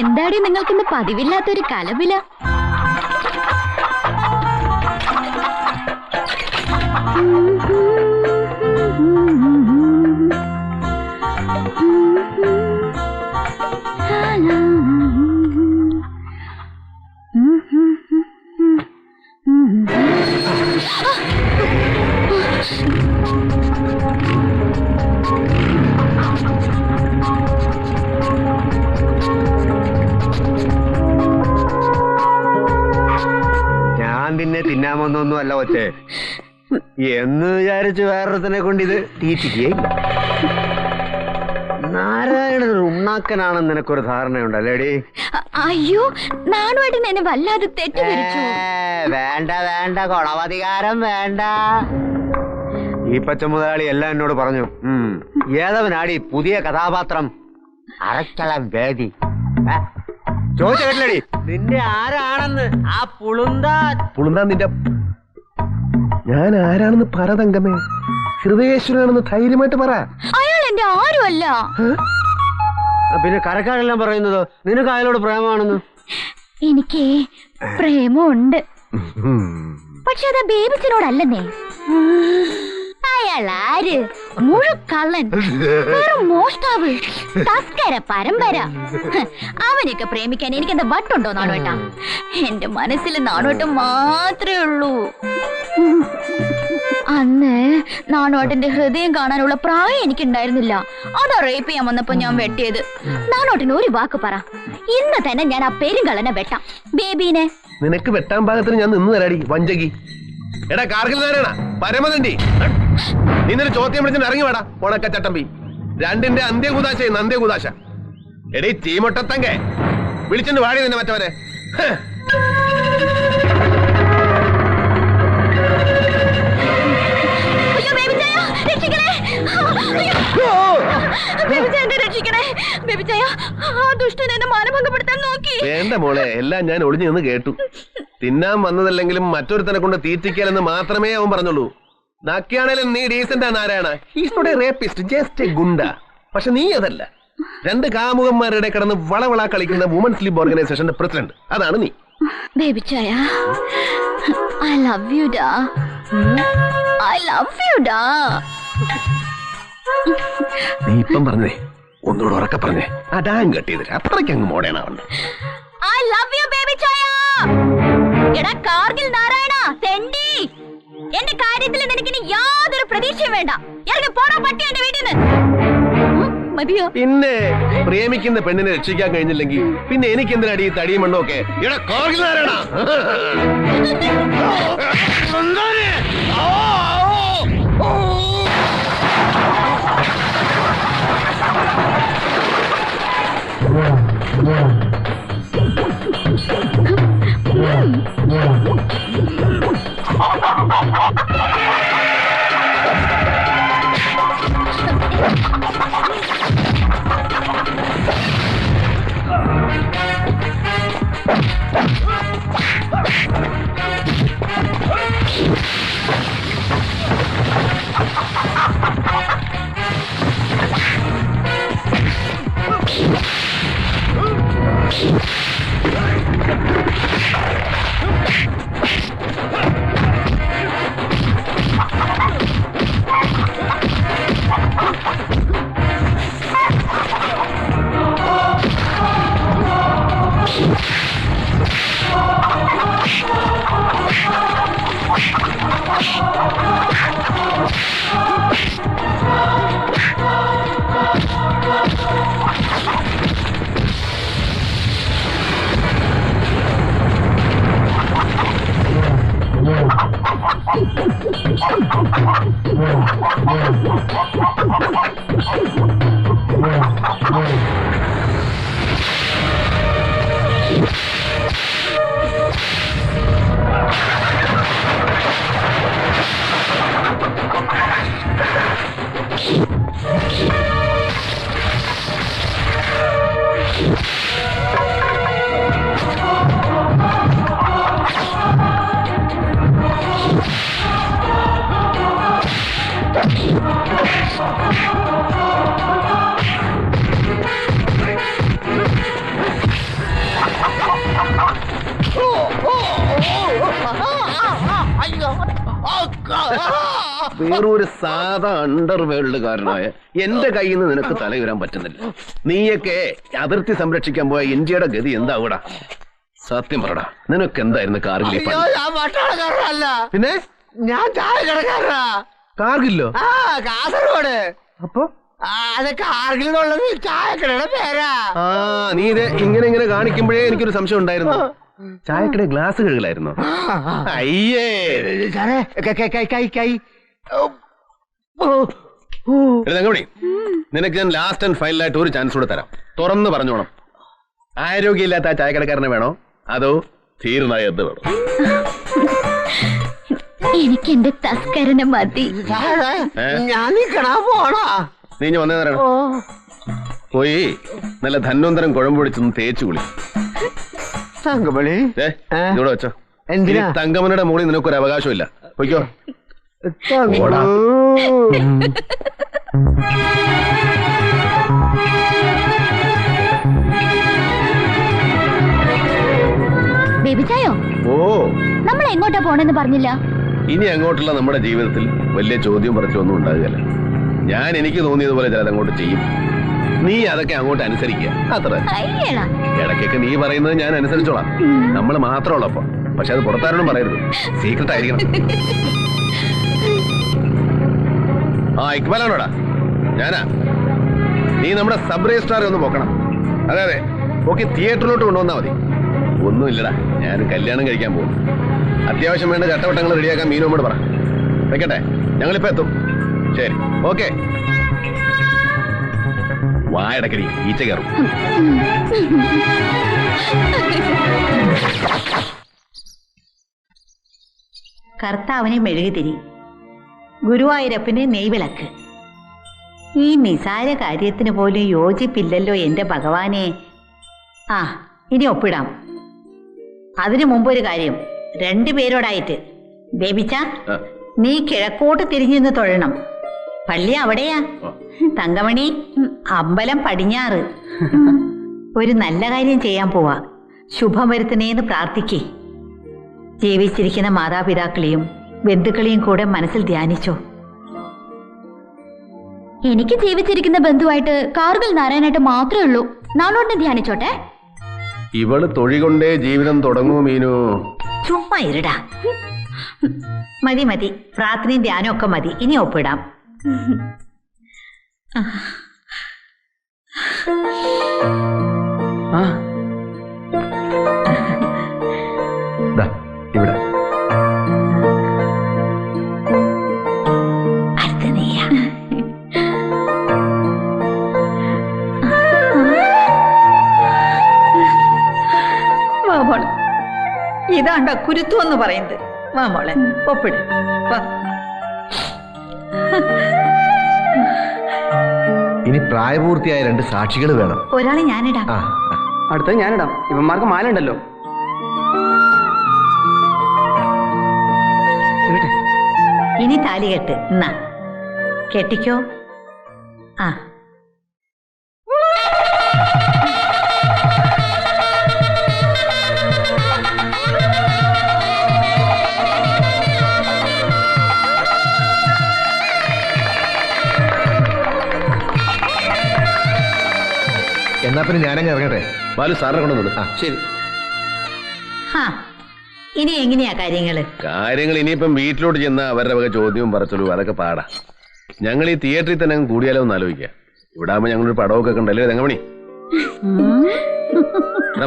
എന്താടി നിങ്ങൾക്കിന്ന് പതിവില്ലാത്തൊരു കലപില? നിന്നെ തിന്നാമെന്നൊന്നും അല്ല കൊച്ചേ, എന്ന് വിചാരിച്ച് വേറൊരുത്തനെ കൊണ്ട് ഇത് തീറ്റിക്കുകയില്ല. നാരായണൻ ഉണ്ണാക്കനാണെന്ന് നിനക്കൊരു ധാരണയുണ്ടല്ലേടി? അയ്യോ, നാണുവായിട്ട് എന്നെ വല്ലാതെ തെറ്റിദ്ധരിച്ചു. വേണ്ട വേണ്ട, കുളവധികാരം വേണ്ട. ഈ പച്ച മുതലാളി എല്ലാം എന്നോട് പറഞ്ഞു. ഏതവനാടി പുതിയ കഥാപാത്രം? അരക്കളം വേദി. ചോദിച്ച കേട്ടില്ലടി നിന്റെ ആരാണെന്ന്? ആ പുളുന്താ നിന്റെ. ഞാൻ ആരാണെന്ന് പറ തങ്കമേ. ഹൃദയേശ്വരനാണെന്ന് ധൈര്യമായിട്ട് പറ. അയാൾ എന്റെ ആരുമല്ല. പിന്നെ കരക്കാരെല്ലാം പറയുന്നത് നിനക്ക് അയാളോട് പ്രേമമാണെന്ന്. എനിക്ക് പ്രേമമുണ്ട്, പക്ഷെ അത് ബേബിച്ചിനോടല്ലെന്നേ. അയാൾ ആര്? മുഴുക്കള്ളൻ, മോഷ്ടാവ്, തസ്കര പരമ്പര. അവനൊക്കെ പ്രേമിക്കാൻ എനിക്ക് എന്താ വട്ടുണ്ടോ നാണോട്ടാ? എന്റെ മനസ്സിൽ നാണോട്ടം മാത്രമേ ഉള്ളൂ. അന്ന് നാണോട്ടന്റെ ഹൃദയം കാണാനുള്ള പ്രായം എനിക്കുണ്ടായിരുന്നില്ല. അതാ റേപ്പ് ചെയ്യാൻ വന്നപ്പോ ഞാൻ വെട്ടിയത്. നാണോട്ടിന് ഒരു വാക്ക് പറ, ഇന്ന് തന്നെ ഞാൻ ആ പെരുങ്കള്ളനെ വെട്ടാം. ബേബീനെ നിനക്ക് വെട്ടാൻ പാകത്തിന് ഞാൻ നിന്ന് തരാടി വഞ്ചകി. എടാ കാർഗിൽ നാരായണ പരമതണ്ടി, നിന്നൊരു ചോദ്യം വിളിച്ചിട്ട് ഇറങ്ങി വേടാ ഉണക്കച്ചട്ടമ്പി. രണ്ടിന്റെ അന്ത്യകുദാശ അന്ത്യകുദാശ. എടീ ചീമൊട്ടത്തങ്കെ വിളിച്ചിട്ട് വാടി നിന്നെ മറ്റവരെ. വേണ്ട മോളെ, എല്ലാം ഞാൻ ഒളിഞ്ഞു നിന്ന് കേട്ടു. തിന്നാൻ വന്നതല്ലെങ്കിലും മറ്റൊരുത്തനെ കൊണ്ട് തീറ്റിക്കലെന്ന് മാത്രമേ അവൻ പറഞ്ഞുള്ളൂ. നാക്കിയാണേലും നീ ഡീസന്റ് ആ Narayana. He's not a rapist, just a goonda. പക്ഷെ നീ അതല്ല. രണ്ട് കാമുകന്മാരുടെ കിടന്ന് വളവള കളിക്കുന്ന വുമൻസ് ലീഗ് ഓർഗനൈസേഷന്റെ പ്രസിഡന്റ്. അതാണ് നീ. ബേബിച്ചായ, I love you da. I love you da. നീ ഇപ്പം പറഞ്ഞേ, ഒന്നുകൂടെ ഉറക്കെ പറഞ്ഞേ. അടാൻ കെട്ടിയതില്ല, അത്രയ്ക്ക് അങ്ങ് മോഡേണാവണ്ട. I love you ബേബിച്ചായ. എടാ കാർഗിൽ നാരായണ തെണ്ടി, എന്റെ കാര്യത്തിൽ നിനക്കിനി യാതൊരു പ്രതീക്ഷയും വേണ്ട. ഇറങ്ങി പോടാ പട്ടി എന്റെ വീട്ടിൽ നിന്ന്. മതിയോ? പിന്നെ പ്രേമിക്കുന്ന പെണ്ണിനെ രക്ഷിക്കാൻ കഴിഞ്ഞില്ലെങ്കിൽ പിന്നെ എനിക്ക് എന്തിനാടി ഈ തടിയും മണ്ണൊക്കെ? എടാ കാർഗിൽ നാരായണ. വേറൊരു സാധാ അണ്ടർവേൾഡുകാരനായ എന്റെ കയ്യിൽ നിന്ന് നിനക്ക് തലയുരാൻ പറ്റുന്നില്ല. നീയൊക്കെ അതിർത്തി സംരക്ഷിക്കാൻ പോയ ഇന്ത്യയുടെ ഗതി എന്താവൂടാ? സത്യം പറടാ, നിനക്ക് എന്തായിരുന്നു കാർഗിൽ? പിന്നെ ഞാൻ ചായക്കടക്കാരനാ. കാർഗില്ലോ? കാസർഗോഡ്. അപ്പൊ അത് കാർഗിലുള്ളത് ചായക്കടയുടെ പേരാ. നീ ഇത് ഇങ്ങനെ കാണിക്കുമ്പോഴേ എനിക്കൊരു സംശയം ഉണ്ടായിരുന്നു. ചായക്കട ഗ്ലാസ് കഴുകലായിരുന്നു. അയ്യേ തങ്കമണി, നിനക്ക് ഞാൻ ലാസ്റ്റ് ആൻഡ് ഫൈനലായിട്ട് ഒരു ചാൻസ് കൂടെ തരാം. തുറന്ന് പറഞ്ഞോണം, ആരോഗ്യമില്ലാത്ത ആ ചായക്കടക്കാരനെ വേണോ അതോ തീർന്നായ എന്ത് വേണോ? എനിക്ക് എന്റെ തസ്കരനെ മതി. ഞാൻ പോണോ? നീ ഇനി വന്നേ തരണം. പോയി നല്ല ധന്വന്തരം കുഴമ്പൊടിച്ചൊന്ന് തേച്ചു കുളി. തങ്കമണി ഇവിടെ വെച്ചോ. എന്തിനാ? തങ്കമണിയുടെ മുകളിൽ നിനക്കൊരു അവകാശമില്ല. പൊയ്ക്കോ. ബേബിച്ചായോ, ഓ, നമ്മൾ എങ്ങോട്ടാ പോണെന്ന് പറഞ്ഞില്ല. ഇനി അങ്ങോട്ടുള്ള നമ്മുടെ ജീവിതത്തിൽ വലിയ ചോദ്യം പറച്ചൊന്നും ഉണ്ടാകുകയല്ല. ഞാൻ എനിക്ക് തോന്നിയതുപോലെ ചിലത് അങ്ങോട്ട് ചെയ്യും. നീ അതൊക്കെ അങ്ങോട്ട് അനുസരിക്കുക, അത്ര. ഇടയ്ക്കൊക്കെ നീ പറയുന്നത് ഞാൻ അനുസരിച്ചോളാം. നമ്മൾ മാത്രമുള്ളപ്പോ. പക്ഷെ അത് പുറത്താരോടും പറയരുത്, സീക്രട്ട് ആയിരിക്കണം. ഇക്ബാലാണോടാ? ഞാനാ. നീ നമ്മുടെ സബ് രജിസ്ട്രാറെ ഒന്ന് പോക്കണം. അതെ, ഓക്കെ, തിയേറ്ററിലോട്ട് കൊണ്ടുവന്നാ മതി. ഒന്നുമില്ലടാ, ഞാൻ കല്യാണം കഴിക്കാൻ പോകും. അത്യാവശ്യം വേണ്ട ചട്ടവട്ടങ്ങൾ റെഡിയാക്കാൻ മീനോട് പറ. വെക്കട്ടെ, ഞങ്ങളിപ്പോ എത്തും. ശരി, ഓക്കെ. വായടക്കടി, ഈച്ച കയറും. കർത്താവിനെ മെഴുകുതിരി, ഗുരുവായൂരപ്പന് നെയ്വിളക്ക്. ഈ നിസാര കാര്യത്തിന് പോലും യോജിപ്പില്ലല്ലോ എന്റെ ഭഗവാനെ. ഇനി ഒപ്പിടാം. അതിനു മുമ്പൊരു കാര്യം, രണ്ടുപേരോടായിട്ട്. ബേബിച്ച, നീ കിഴക്കോട്ട് തിരിഞ്ഞു തൊഴണം. പള്ളി അവിടെയാ. തങ്കമണി, അമ്പലം പടിഞ്ഞാറ്. ഒരു നല്ല കാര്യം ചെയ്യാൻ പോവാ. ശുഭം വരുത്തണേന്ന് പ്രാർത്ഥിക്കേ. ജീവിച്ചിരിക്കുന്ന മാതാപിതാക്കളെയും ബന്ധുക്കളെയും കൂടെ മനസ്സിൽ ധ്യാനിച്ചോ. എനിക്ക് ജീവിച്ചിരിക്കുന്ന ബന്ധുവായിട്ട് കാർഗിൽ നാരായണായിട്ട് മാത്രമേ ഉള്ളൂ. നാളോട്ടിനെ ധ്യാനിച്ചോട്ടെ. ഇവള് തൊഴി കൊണ്ടേ ജീവിതം തുടങ്ങൂ മീനു. ചുമ്മാ ഇരുടാ. മതി, പ്രാർത്ഥനയും ധ്യാനവും ഒക്കെ മതി. ഇനി ഒപ്പിടാം. ഇവിടെ അടുത്ത നീയാ. വാ മോളെ, ഇതാണ്ടോ കുരുത്തു എന്ന് പറയുന്നത്. വാ മോളെ, ഒപ്പിട്. വാ. ഇനി പ്രായപൂർത്തിയായ രണ്ട് സാക്ഷികൾ വേണം. ഒരാളെ ഞാനിടാം. അടുത്തത് ഞാനിടാം. ഇവന്മാർക്ക് മാല ഉണ്ടല്ലോ. ഇനി താലി കെട്ട്. എന്നാ കെട്ടിക്കോ. എന്നാ പിന്നെ ഞാനങ്ങ് ഇറങ്ങട്ടെ. ബാലു സാറിനെ കൊണ്ടുവന്നു. ശരി. ഇനി എങ്ങനെയാ കാര്യങ്ങള്? കാര്യങ്ങൾ ഇനിയിപ്പം വീട്ടിലോട്ട് ചെന്ന അവരുടെ വക ചോദ്യവും പറച്ചോളൂ, അതൊക്കെ പാടാ. ഞങ്ങൾ ഈ തിയേറ്ററിൽ തന്നെ അങ്ങ് കൂടിയാലോ എന്ന് ആലോചിക്കുക. ഇവിടെ ആകുമ്പോ ഞങ്ങളൊരു പടമൊക്കെ കണ്ടല്ലേ തങ്കമണി?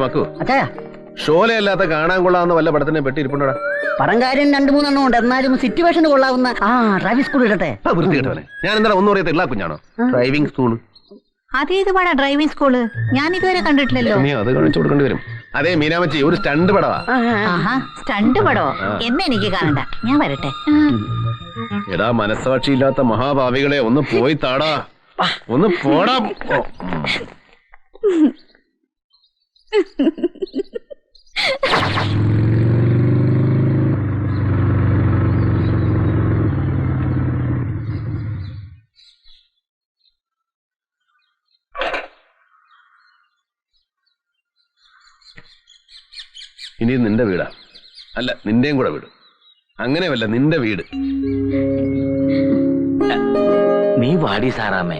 മക്കു, ഷോലയല്ലാത്ത കാണാൻ കൊള്ളാവുന്ന വല്ല പടത്തിനെ പെട്ടി ഇരിപ്പുണ്ടോടാ? പടം കാര്യം 2-3 ഉണ്ട്. എന്നാലും സിറ്റുവേഷന് കൊള്ളാവുന്ന ഡ്രൈവിംഗ് സ്കൂൾ ഇടട്ടെ. വൃത്തി കേട്ടവനെ. ഞാൻ എന്താ ഒന്നും അറിയത്തില്ല കുഞ്ഞാണോ? ഡ്രൈവിംഗ് സ്കൂള് അതേത് പാടാ ഡ്രൈവിംഗ് സ്കൂള്? ഞാൻ ഇതുവരെ കണ്ടിട്ടില്ലല്ലോ. നീ അത് കാണിച്ചു കൊടുക്കേണ്ടി വരും. അതേ മീനാമച്ചി, ഒരു സ്റ്റണ്ട് പടവാ. സ്റ്റണ്ട് പടവോ? എന്നെ എനിക്ക് കാണണ്ട, ഞാൻ വരട്ടെ. എടാ മനസ്സാക്ഷിയില്ലാത്ത മഹാഭാവികളെ, ഒന്ന് പോയി താടാ, ഒന്ന് പോടാ. ഇനി നിന്റെ വീടാ, അല്ല നിന്റെയും കൂടെ വീട്. അങ്ങനെയല്ല, നിന്റെ വീട്. നീ വാടി സാറാമേ,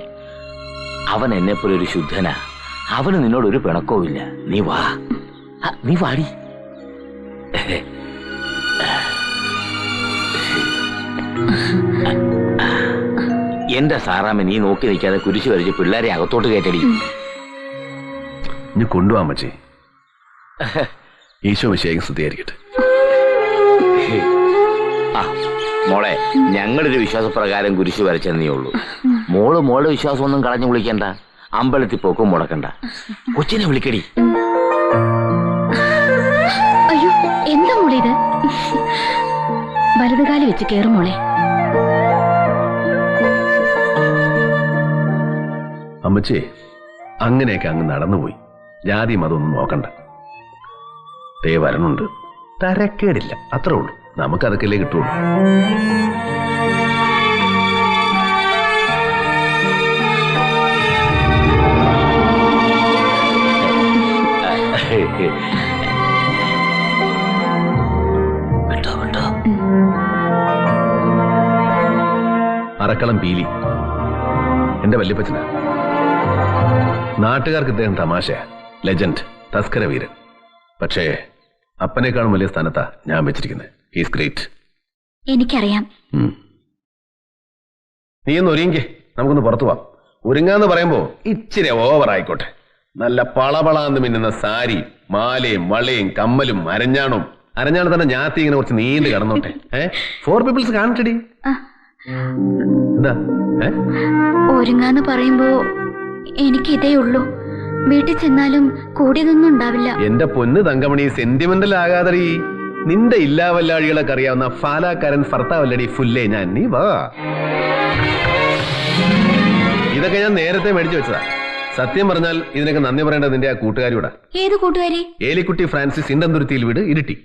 അവൻ എന്നെ പോലെ ഒരു ശുദ്ധനാ. അവന് നിന്നോട് ഒരു പിണക്കവും ഇല്ല. നീ വാ, നീ വാടി. എന്റെ സാറാമ, നീ നോക്കി നിൽക്കാതെ കുരിശ് വരച്ച് പിള്ളേരെ അകത്തോട്ട് കയറ്റടി. ഇനി കൊണ്ടുപോകാൻ പറ്റേ. ഈശോ വിശേഷം സ്തുതിയായിരിക്കട്ടെ. മോളെ, ഞങ്ങളൊരു വിശ്വാസപ്രകാരം കുരിശ് വരച്ചെന്നേ ഉള്ളൂ. മോളുടെ വിശ്വാസമൊന്നും കളഞ്ഞു വിളിക്കണ്ട. അമ്പലത്തിൽ പോക്കും മുടക്കണ്ട. കൊച്ചിനെ വിളിക്കടി. അയ്യോ, എന്താ മോളെ ഇത്? വലതുകാലി വെച്ച് കേറും മോളെ. അമ്മച്ചേ, അങ്ങനെയൊക്കെ അങ്ങ് നടന്നുപോയി. ജാതി മതമൊന്നും നോക്കണ്ട. ദേ വരണുണ്ട്, തരക്കേടില്ല, അത്രേ ഉള്ളൂ. നമുക്കതൊക്കെയല്ലേ കിട്ടുള്ളൂ. അറക്കളം പീലി എന്റെ വല്യപ്പച്ചന. നാട്ടുകാർക്ക് ഇദ്ദേഹം തമാശയാ, ലെജൻഡ്, തസ്കര വീരൻ. പക്ഷേ അപ്പനേക്കാളും വലിയ സ്ഥാനത്താ ഞാൻ വെച്ചിരിക്കുന്നത്. He's great. എനിക്കറിയാം. നീ ഒന്ന് ഒരുങ്ങി, നമുക്കൊന്ന് പുറത്തു പോവാം. ഒരുങ്ങാന്ന് പറയുമ്പോ ഇച്ചിരി ഓവർ ആയിക്കോട്ടെ. നല്ല പളപളാന്ന് മിന്നുന്ന സാരി, മാലയും വളയും കമ്മലും അരഞ്ഞാണും. അരഞ്ഞാണ് തന്നെ ഞാത്തി ഇങ്ങനെ കുറച്ച് നീണ്ട് കിടന്നോട്ടെ. 4 പീപ്പിൾസ് കാണട്ടടി. എന്താ ഒരുങ്ങാന്ന് പറയുമ്പോ എനിക്ക് ഇതേ ഉള്ളൂ. വീട്ടിൽ ചെന്നാലും കൂടിയതൊന്നും ഉണ്ടാവില്ല. എന്റെ പൊന്ന് തങ്കമണി, സെന്റിമെന്റൽ ആകാതടി. നിന്റെ ഇല്ലാവല്ലാഴികളൊക്കെ അറിയാവുന്ന ഫാലാക്കാരൻ ഭർത്താവല്ലടി ഫുല്ലേ ഞാൻ. നീ വാ. ഇതൊക്കെ ഞാൻ നേരത്തെ മേടിച്ചു വെച്ചതാ. സത്യം പറഞ്ഞാൽ ഇതിനൊക്കെ നന്ദി പറയേണ്ടത് നിന്റെ ആ കൂട്ടുകാരിയോടാ. ഏത് കൂട്ടുകാരി? ഏലിക്കുട്ടി ഫ്രാൻസിസ്, ഇണ്ടന്തുരുത്തിയിൽ വീട്, ഇരിട്ടി.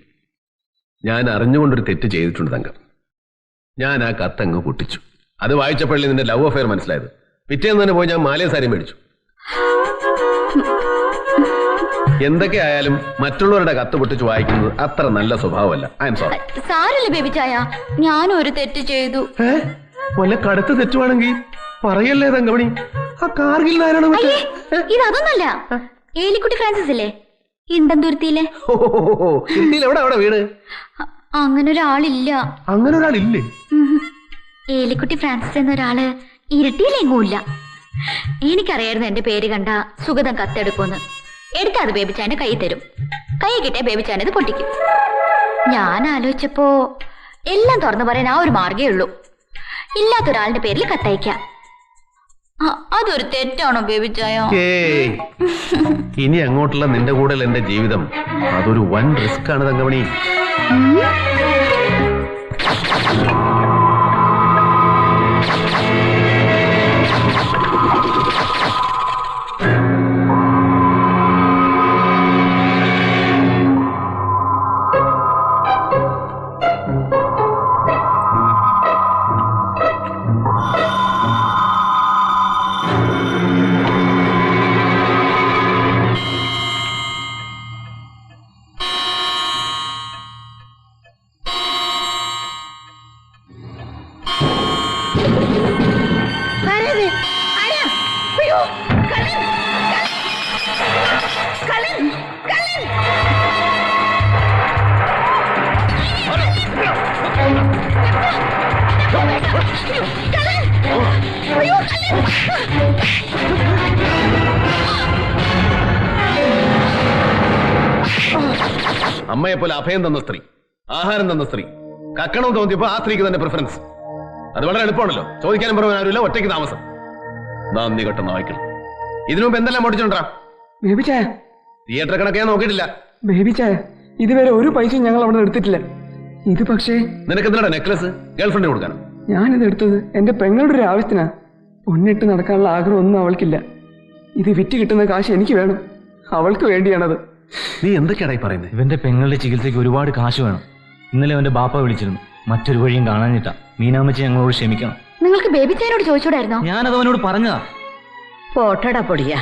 ഞാൻ അറിഞ്ഞുകൊണ്ടൊരു തെറ്റ് ചെയ്തിട്ടുണ്ട് തങ്കം. ഞാൻ ആ കത്തങ്ങ് പൊട്ടിച്ചു. അത് വായിച്ചപ്പോഴേ നിന്റെ ലവ് അഫെയർ മനസ്സിലായത്. പിറ്റേന്ന് തന്നെ പോയി ഞാൻ മാലയും സാരിയും മേടിച്ചു. എന്തൊക്കെ ആയാലും മറ്റുള്ളവരുടെ കത്ത് പൊട്ടിച്ച് വായിക്കുന്നത് അത്ര നല്ല സ്വഭാവമല്ല. I am sorry. സാരല്ല ബേബി ചായ, ഞാനും ഒരു തെറ്റ് ചെയ്തു. വല്ല കടുത്ത തെറ്റുവാണെങ്കിൽ പറയല്ലേ തങ്കമണി. ആ കാർഗിൽ നാരായണ ഇതൊന്നല്ല. ഏലിക്കുട്ടി ഫ്രാൻസിസ് ഇല്ലേ, ഇണ്ടന്തുരുത്തിയിലെ. എവിടെ വീട്? അങ്ങനെ ഒരാളില്ല. അങ്ങനെ ഒരാളില്ലേ? ഏലിക്കുട്ടി ഫ്രാൻസിസ് എന്നൊരാള് ഇരട്ടിയിലെങ്ങുമില്ല. എനിക്കറിയായിരുന്നു എന്റെ പേര് കണ്ട സുഗതം കത്തെടുക്കുമെന്ന്. എടുത്താ അത് ബേബിച്ചാന്റെ കൈ തരും. കൈ കിട്ടിയ ബേബിച്ചാൻ ഇത് പൊട്ടിക്കും. ഞാൻ ആലോചിച്ചപ്പോ എല്ലാം തുറന്നു പറയാൻ ആ ഒരു മാർഗേ ഉള്ളൂ. ഇല്ലാത്തൊരാളിന്റെ പേരിൽ കത്തയക്കാം. അതൊരു തെറ്റാണോ ബേബിച്ചായ? ഇനി അങ്ങോട്ടുള്ള നിന്റെ കൂടെ എന്റെ ജീവിതം അതൊരു വൻ റിസ്ക് ആണ് തങ്കമണി. അമ്മയെ പോലെ അഭയം തന്ന സ്ത്രീ, ആഹാരം തന്ന സ്ത്രീ, കക്കണം തോന്നിയപ്പോ ആ സ്ത്രീക്ക് തന്നെ പ്രിഫറൻസ്. അത് വളരെ എളുപ്പമാണല്ലോ. ചോദിക്കാനും പറയാൻ ആരുമില്ല, ഒറ്റയ്ക്ക് താമസം. നന്ദി കെട്ടെന്ന് വായിക്കണം. ഇതിനു മുമ്പ് എന്തെല്ലാം ഓടിച്ചോണ്ടാ? തിയേറ്റർ കണക്കെ ഞാൻ നോക്കിയിട്ടില്ല. ഇതുവരെ ഒരു പൈസയും ഞങ്ങൾ അവിടെ എടുത്തിട്ടില്ല. ഇത് പക്ഷേ നിനക്ക് എന്തിനാ നെക്ലസ്? ഗേൾഫ്രണ്ടിന് കൊടുക്കാനോ? ഞാനിത് എടുത്തത് എന്റെ പെങ്ങളുടെ ഒരു ആവശ്യത്തിനാ. പൊന്നിട്ട് നടക്കാനുള്ള ആഗ്രഹം ഒന്നും അവൾക്കില്ല. ഇത് വിറ്റ് കിട്ടുന്ന കാശ് എനിക്ക് വേണം. അവൾക്ക് വേണ്ടിയാണത്. നീ എന്തൊക്കെയാടായി പറയുന്നത്? ഇവന്റെ പെങ്ങളുടെ ചികിത്സയ്ക്ക് ഒരുപാട് കാശ് വേണം. ഇന്നലെ അവന്റെ ബാപ്പ വിളിച്ചിരുന്നു. മറ്റൊരു വഴിയും കാണാനിട്ടാ. മീനാമ്മച്ചി ഞങ്ങളോട് ക്ഷമിക്കണം. നിങ്ങൾക്ക് ബേബിച്ചായനോട് ചോദിച്ചൂടായിരുന്നോ? ഞാനത് അവനോട് പറഞ്ഞതാ. പോട്ടടാ പൊടിയാ.